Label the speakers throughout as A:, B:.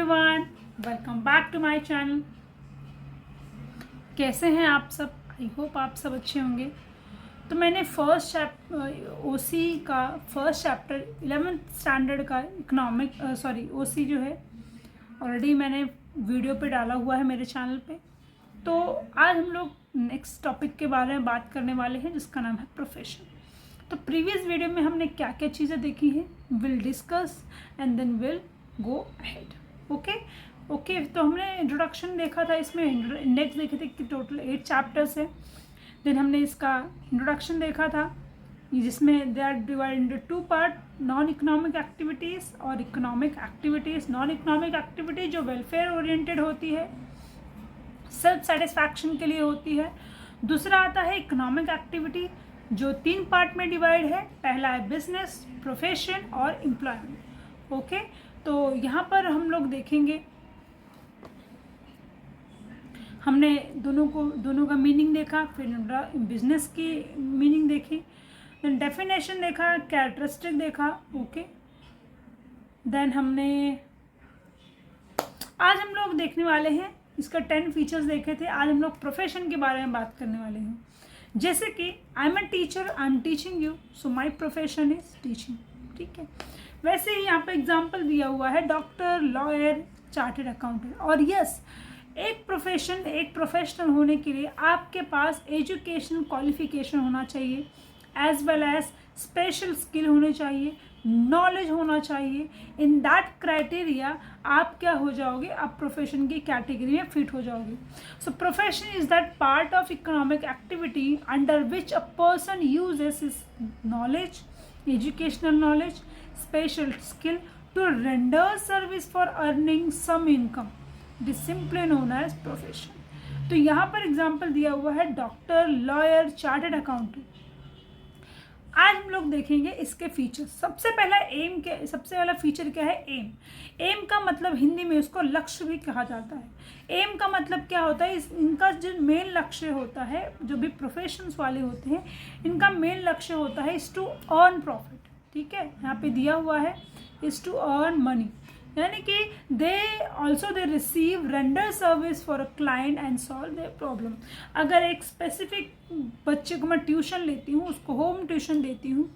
A: Everyone, welcome back to my channel. कैसे हैं आप सब? आई होप आप सब अच्छे होंगे। तो मैंने ओसी का फर्स्ट चैप्टर 11th स्टैंडर्ड का इकोनॉमिक ओसी जो है ऑलरेडी मैंने वीडियो पे डाला हुआ है मेरे चैनल पे। तो आज हम लोग नेक्स्ट टॉपिक के बारे में बात करने वाले हैं जिसका नाम है प्रोफेशन। तो प्रीवियस वीडियो में हमने क्या क्या चीज़ें देखी हैं, will discuss and then will go ahead. Okay, तो हमने इंट्रोडक्शन देखा था, इसमें इंडेक्स देखे थे कि टोटल 8 चैप्टर्स है। देन हमने इसका इंट्रोडक्शन देखा था जिसमें they are divide into 2 part, non economic activities और economic activities. Non economic activity जो वेलफेयर ओरिएंटेड होती है, सेल्फ सेटिस्फैक्शन के लिए होती है। दूसरा आता है इकोनॉमिक एक्टिविटी जो 3 पार्ट में डिवाइड है। पहला है बिजनेस, प्रोफेशन और एम्प्लॉयमेंट। ओके, तो यहाँ पर हम लोग देखेंगे, हमने दोनों का मीनिंग देखा, फिर बिजनेस की मीनिंग देखी, देन डेफिनेशन देखा, कैरेक्टरिस्टिक देखा। ओके, देन आज हम लोग देखने वाले हैं इसका 10 फीचर्स देखे थे। आज हम लोग प्रोफेशन के बारे में बात करने वाले हैं। जैसे कि I am a teacher, I am teaching you, so my profession is teaching. ठीक है, वैसे ही यहाँ पे एग्जाम्पल दिया हुआ है डॉक्टर, लॉयर, चार्टेड अकाउंटेंट। और यस, एक प्रोफेशनल होने के लिए आपके पास एजुकेशन क्वालिफिकेशन होना चाहिए, as well as special skill होने चाहिए, नॉलेज होना चाहिए। इन दैट क्राइटेरिया आप क्या हो जाओगे, आप प्रोफेशन की कैटेगरी में फिट हो जाओगे। So profession is that part of economic activity under which a person uses his knowledge, educational knowledge, special skill to render service for earning some income. It is simply known as profession. तो यहाँ पर example दिया हुआ है doctor, lawyer, chartered accountant. आज हम लोग देखेंगे इसके फीचर्स। सबसे पहला फीचर क्या है? एम का मतलब हिंदी में उसको लक्ष्य भी कहा जाता है। एम का मतलब क्या होता है? इनका जो मेन लक्ष्य होता है, जो भी प्रोफेशंस वाले होते हैं, इनका मेन लक्ष्य होता है इज टू अर्न प्रॉफिट। ठीक है, यहाँ पे दिया हुआ है इज टू अर्न मनी, यानी कि they receive render service for a client and solve their problem. अगर एक स्पेसिफिक बच्चे को मैं ट्यूशन लेती हूँ, उसको होम ट्यूशन देती हूँ,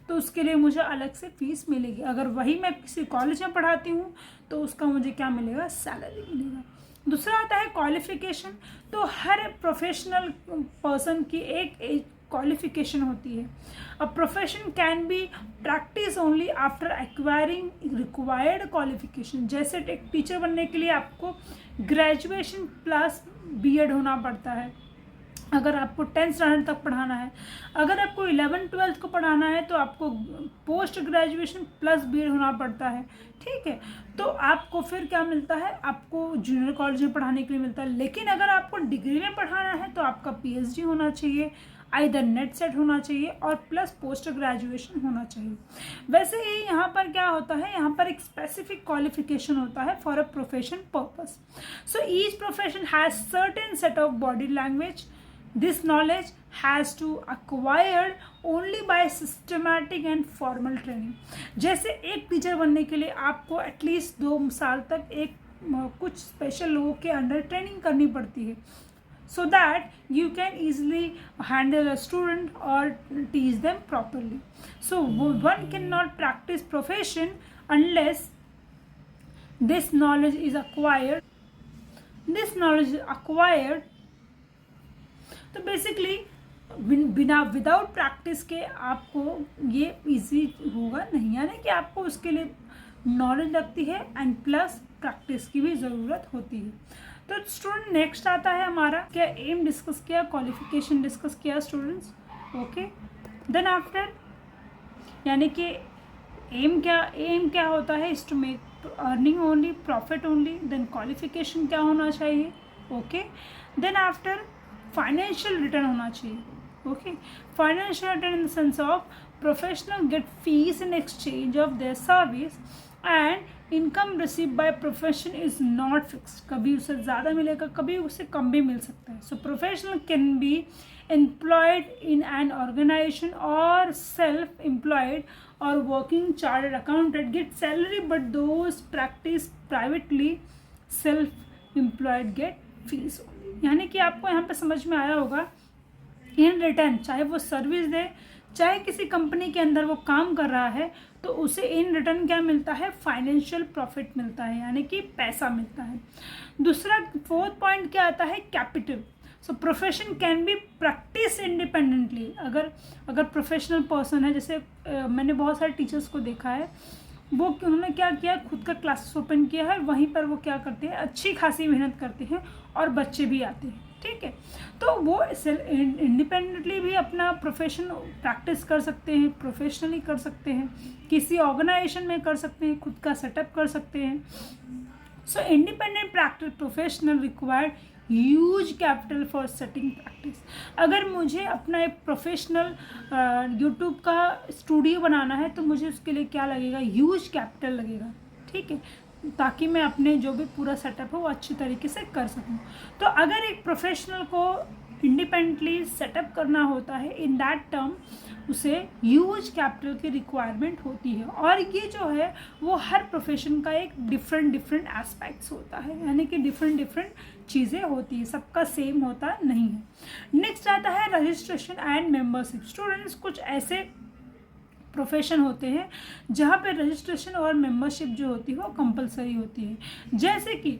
A: तो उसके लिए मुझे अलग से फीस मिलेगी। अगर वही मैं किसी कॉलेज में पढ़ाती हूँ तो उसका मुझे क्या मिलेगा? सैलरी मिलेगा। दूसरा आता है क्वालिफिकेशन। तो हर प्रोफेशनल पर्सन की एक क्वालिफिकेशन होती है। A profession can be practice only after acquiring required qualification. जैसे एक टीचर बनने के लिए आपको ग्रेजुएशन प्लस बीएड होना पड़ता है, अगर आपको 10th स्टैंडर्ड तक पढ़ाना है। अगर आपको 11th 12th को पढ़ाना है तो आपको पोस्ट ग्रेजुएशन प्लस बीएड होना पड़ता है। ठीक है, तो आपको फिर क्या मिलता है? आपको जूनियर कॉलेज में पढ़ाने के लिए मिलता है। लेकिन अगर आपको डिग्री में पढ़ाना है तो आपका पीएचडी होना चाहिए, आइदर नेट सेट होना चाहिए और प्लस पोस्ट ग्रेजुएशन होना चाहिए। वैसे ही यहाँ पर क्या होता है? यहाँ पर एक स्पेसिफिक क्वालिफिकेशन होता है for a profession purpose. So each profession has certain set of body language. This knowledge has to acquired only by systematic and formal training. जैसे एक टीचर बनने के लिए आपको एटलीस्ट 2 साल तक कुछ स्पेशल लोगों के अंडर ट्रेनिंग करनी पड़ती है, so that you can easily handle a student or teach them properly. So one cannot practice profession unless this knowledge is acquired. तो बेसिकली विदाउट प्रैक्टिस के आपको ये इजी होगा नहीं, यानी कि आपको उसके लिए नॉलेज लगती है एंड प्लस प्रैक्टिस की भी ज़रूरत होती है। तो स्टूडेंट नेक्स्ट आता है हमारा, क्या एम डिस्कस किया, क्वालिफिकेशन डिस्कस किया स्टूडेंट्स। ओके, देन आफ्टर यानी कि एम क्या होता है? Is to make earning only, profit only. Then qualification क्या होना चाहिए? Okay, then after financial return होना चाहिए। Okay, financial return in the sense of professional get fees in exchange of their service and income receive by profession is not fixed, कभी उसे ज़्यादा मिलेगा, कभी उसे कम भी मिल सकता है. So professional can be employed in an organization और सेल्फ एम्प्लॉयड और working chartered accountant get salary, but those practice privately self employed get fees. यानी कि आपको यहाँ पे समझ में आया होगा, इन रिटर्न चाहे वो सर्विस दे, चाहे किसी कंपनी के अंदर वो काम कर रहा है, तो उसे इन रिटर्न क्या मिलता है, फाइनेंशियल प्रॉफिट मिलता है, यानी कि पैसा मिलता है. दूसरा 4th पॉइंट क्या आता है, capital. So profession can be practice independently. अगर प्रोफेशनल पर्सन है, जैसे मैंने बहुत सारे टीचर्स को देखा है, वो उन्होंने क्या किया, खुद का क्लासेस ओपन किया है, वहीं पर वो क्या करते हैं, अच्छी खासी मेहनत करते हैं और बच्चे भी आते हैं. ठीक है, तो वो इंडिपेंडेंटली भी अपना प्रोफेशन प्रैक्टिस कर सकते हैं, प्रोफेशनली कर सकते हैं, किसी ऑर्गेनाइजेशन में कर सकते हैं, खुद का सेटअप कर सकते हैं. सो independent practice professional required huge capital for setting practice. अगर मुझे अपना एक प्रोफेशनल यूट्यूब का स्टूडियो बनाना है, तो मुझे उसके लिए क्या लगेगा, ह्यूज कैपिटल लगेगा. ठीक है, ताकि मैं अपने जो भी पूरा सेटअप है वो अच्छी तरीके से कर सकूं. तो अगर एक प्रोफेशनल को इंडिपेंडेंटली सेटअप करना होता है, इन दैट टर्म उसे ह्यूज कैपिटल की रिक्वायरमेंट होती है. और ये जो है वो हर प्रोफेशन का एक डिफरेंट एस्पेक्ट्स होता है, यानी कि डिफरेंट चीज़ें होती है, सबका सेम होता नहीं है. नेक्स्ट आता है रजिस्ट्रेशन एंड मेंबरशिप. स्टूडेंट्स, कुछ ऐसे प्रोफेशन होते हैं जहाँ पे रजिस्ट्रेशन और मेंबरशिप जो होती है वो कंपलसरी होती है. जैसे कि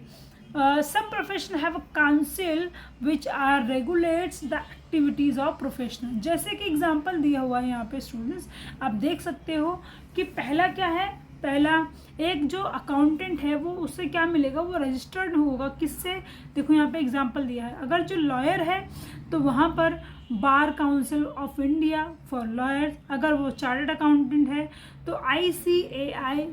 A: some profession have a council which are regulates the activities of professional. जैसे कि एग्जांपल दिया हुआ है यहाँ पे स्टूडेंट्स, आप देख सकते हो कि पहला क्या है, पहला एक जो अकाउंटेंट है वो उससे क्या मिलेगा, वो रजिस्टर्ड होगा. किससे, देखो यहाँ पे एग्जांपल दिया है. अगर जो लॉयर है तो वहाँ पर bar council of India for lawyers. अगर वो चार्टर्ड अकाउंटेंट है तो ICAI.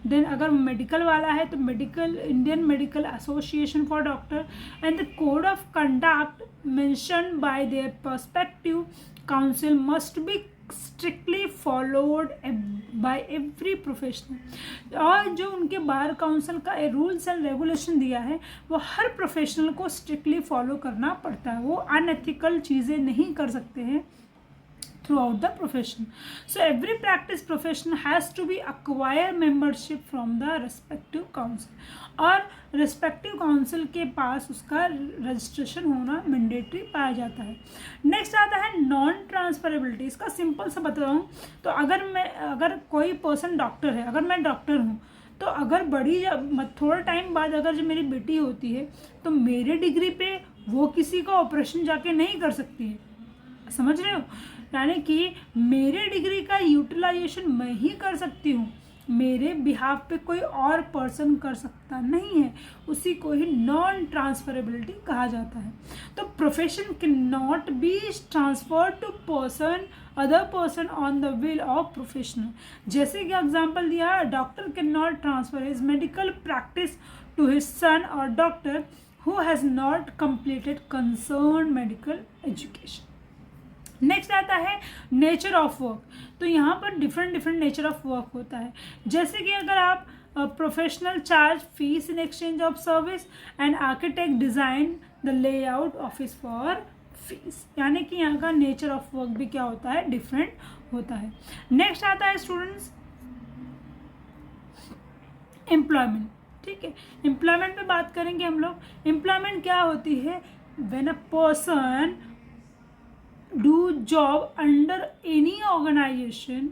A: देन अगर मेडिकल वाला है तो Indian medical association for doctor. And the code of conduct mention by their perspective council must be strictly followed by every professional. और जो उनके बार काउंसिल का रूल्स एंड रेगुलेशन दिया है वो हर प्रोफेशनल को स्ट्रिक्टली फॉलो करना पड़ता है. वो अनएथिकल चीज़ें नहीं कर सकते हैं throughout the profession. So every practice profession has to be acquire membership from the respective council. और respective council के पास उसका रजिस्ट्रेशन होना मैंडेटरी पाया जाता है. नेक्स्ट आता है नॉन ट्रांसफरेबिलिटी. इसका सिंपल सा बता रहा हूँ. तो अगर कोई पर्सन डॉक्टर है, अगर मैं डॉक्टर हूँ, तो अगर थोड़ा टाइम बाद अगर जो मेरी बेटी होती है, तो मेरे डिग्री पे वो किसी का ऑपरेशन जाके नहीं कर सकती है. समझ रहे हो, यानी कि मेरे डिग्री का यूटिलाइजेशन मैं ही कर सकती हूँ, मेरे बिहाफ पे कोई और पर्सन कर सकता नहीं है. उसी को ही नॉन ट्रांसफरेबिलिटी कहा जाता है. तो profession can not be transfer to other person on the will of professional. जैसे कि एग्जांपल दिया, doctor can not transfer his medical practice to his son और doctor who has not completed concern medical education. Next आता है nature of work. तो यहाँ पर different nature of work होता है. जैसे कि अगर आप professional charge fees in exchange of service and architect design the layout office for fees. यानी कि यहाँ का नेचर ऑफ वर्क भी क्या होता है, डिफरेंट होता है. नेक्स्ट आता है स्टूडेंट्स एम्प्लॉयमेंट. ठीक है, एम्प्लॉयमेंट पे बात करेंगे हम लोग. एम्प्लॉयमेंट क्या होती है, when a person do job under any organization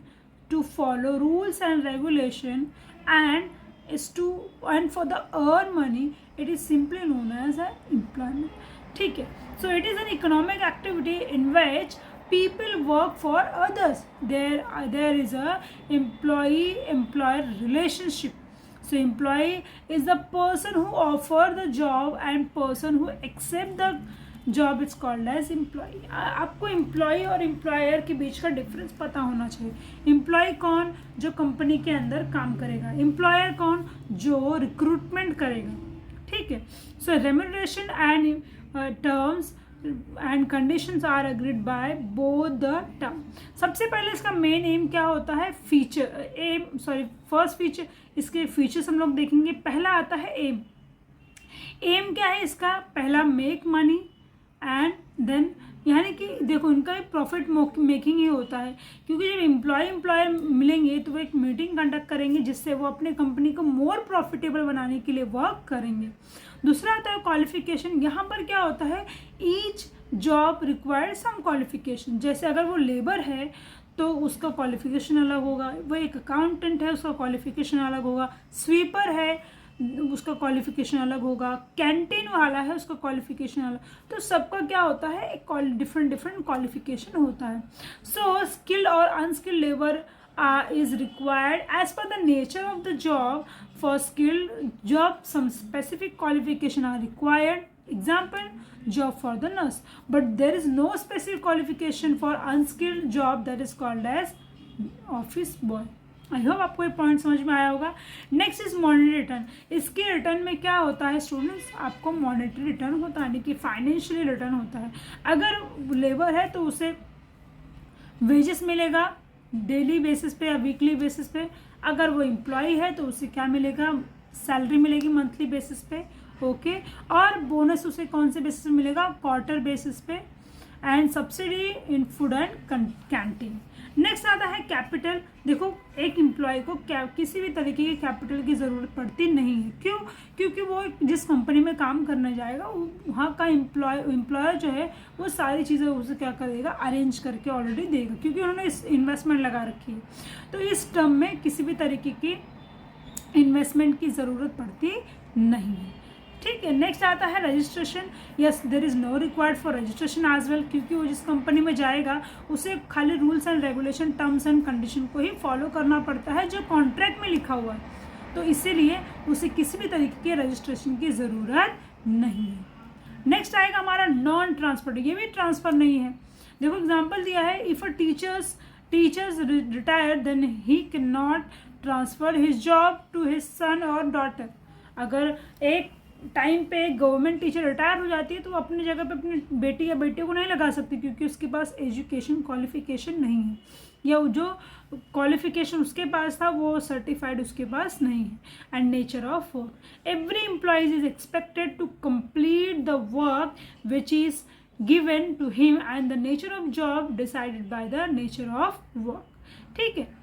A: to follow rules and regulation and for the earn money, it is simply known as an employment. ठीक है, so it is an economic activity in which people work for others. There is a employee-employer relationship. So employee is the person who offer the job and person who accept the job is called as employee. आपको employee और employer के बीच का difference पता होना चाहिए. Employ कौन, जो कंपनी के अंदर काम करेगा. एम्प्लॉयर कौन, जो रिक्रूटमेंट करेगा. ठीक है, so remuneration and terms and conditions are agreed by both the term. सबसे पहले इसका मेन एम क्या होता है, फर्स्ट फीचर, इसके फीचर्स हम लोग देखेंगे। पहला आता है एम। एम क्या है इसका, पहला मेक मनी एंड देन, यानी कि देखो इनका प्रॉफिट मेकिंग ही होता है, क्योंकि जब एम्प्लॉयर मिलेंगे तो वो एक मीटिंग कंडक्ट करेंगे जिससे वो अपने कंपनी को मोर प्रॉफिटेबल बनाने के लिए वर्क करेंगे। दूसरा आता है क्वालिफिकेशन। यहाँ पर क्या होता है, ईच जॉब रिक्वायर्ड सम क्वालिफिकेशन। जैसे अगर वो लेबर है तो उसका क्वालिफिकेशन अलग होगा, वो एक अकाउंटेंट है उसका क्वालिफिकेशन अलग होगा, स्वीपर है उसका क्वालिफिकेशन अलग होगा, कैंटीन वाला है उसका क्वालिफिकेशन अलग। तो सबका क्या होता है, एक डिफरेंट क्वालिफिकेशन होता है। सो स्किल्ड और unskilled labour is required as per the nature of the job. For skilled job some specific qualification are required, example job for the nurse, but there is no specific qualification for unskilled job that is called as office boy. I hope आपको ये point समझ में आया होगा। Next is monetary return. इसके return में क्या होता है स्टूडेंट्स, आपको मॉनेटरी रिटर्न होता है, यानी कि फाइनेंशियली रिटर्न होता है। अगर लेबर है तो उसे वेजेस मिलेगा डेली बेसिस पे या वीकली बेसिस पे। अगर वो एम्प्लॉय है तो उसे क्या मिलेगा, सैलरी मिलेगी मंथली बेसिस पे, ओके। और बोनस उसे कौन से बेसिस पे मिलेगा, क्वार्टर बेसिस पे। And subsidy in food and canteen. Next आता है कैपिटल। देखो एक एम्प्लॉय को किसी भी तरीके की कैपिटल की ज़रूरत पड़ती नहीं है, क्यों, क्योंकि वो जिस कंपनी में काम करने जाएगा वहाँ का एम्प्लॉयर जो है वो सारी चीज़ें उसे क्या करेगा, अरेंज करके ऑलरेडी देगा, क्योंकि उन्होंने इस इन्वेस्टमेंट लगा रखी है। तो इस टर्म में किसी भी तरीके की इन्वेस्टमेंट की ज़रूरत पड़ती नहीं है, ठीक है। नेक्स्ट आता है registration. Yes there is no required for registration as well, क्योंकि वो जिस कंपनी में जाएगा उसे खाली rules and regulation, terms and condition को ही फॉलो करना पड़ता है जो कॉन्ट्रैक्ट में लिखा हुआ है, तो इसीलिए उसे किसी भी तरीके के रजिस्ट्रेशन की ज़रूरत नहीं है। नेक्स्ट आएगा हमारा नॉन ट्रांसफर। ये भी ट्रांसफ़र नहीं है। देखो एग्जाम्पल दिया है, if a teachers retire then he can not transfer his job to his son और डॉटर। अगर एक टाइम पे गवर्नमेंट टीचर रिटायर हो जाती है तो वो अपनी जगह पे अपनी बेटी या बेटे को नहीं लगा सकती, क्योंकि उसके पास एजुकेशन क्वालिफिकेशन नहीं है, या जो क्वालिफिकेशन उसके पास था वो सर्टिफाइड उसके पास नहीं है। And nature of work, every employee is expected to complete the work which is given to him and the nature of job decided by the nature of work, ठीक है।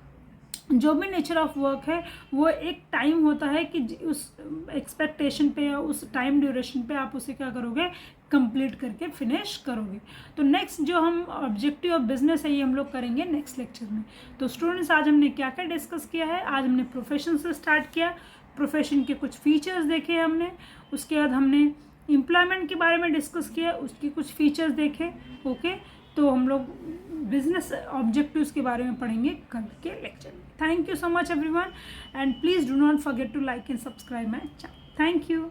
A: जो भी नेचर ऑफ वर्क है वो एक time होता है कि उस एक्सपेक्टेशन पे या उस टाइम ड्यूरेशन पे आप उसे क्या करोगे, कंप्लीट करके फिनिश करोगे। तो नेक्स्ट जो हम ऑब्जेक्टिव ऑफ बिजनेस है ये हम लोग करेंगे नेक्स्ट लेक्चर में। तो स्टूडेंट्स आज हमने क्या क्या डिस्कस किया है, आज हमने प्रोफेशन से स्टार्ट किया, प्रोफेशन के कुछ फीचर्स देखे हमने, उसके बाद हमने एम्प्लॉयमेंट के बारे में डिस्कस किया, उसके कुछ फीचर्स देखे, ओके। तो हम लोग बिजनेस ऑब्जेक्टिव्स के बारे में पढ़ेंगे कल के लेक्चर में। Thank you so much everyone and please do not forget to like and subscribe my channel. Thank you.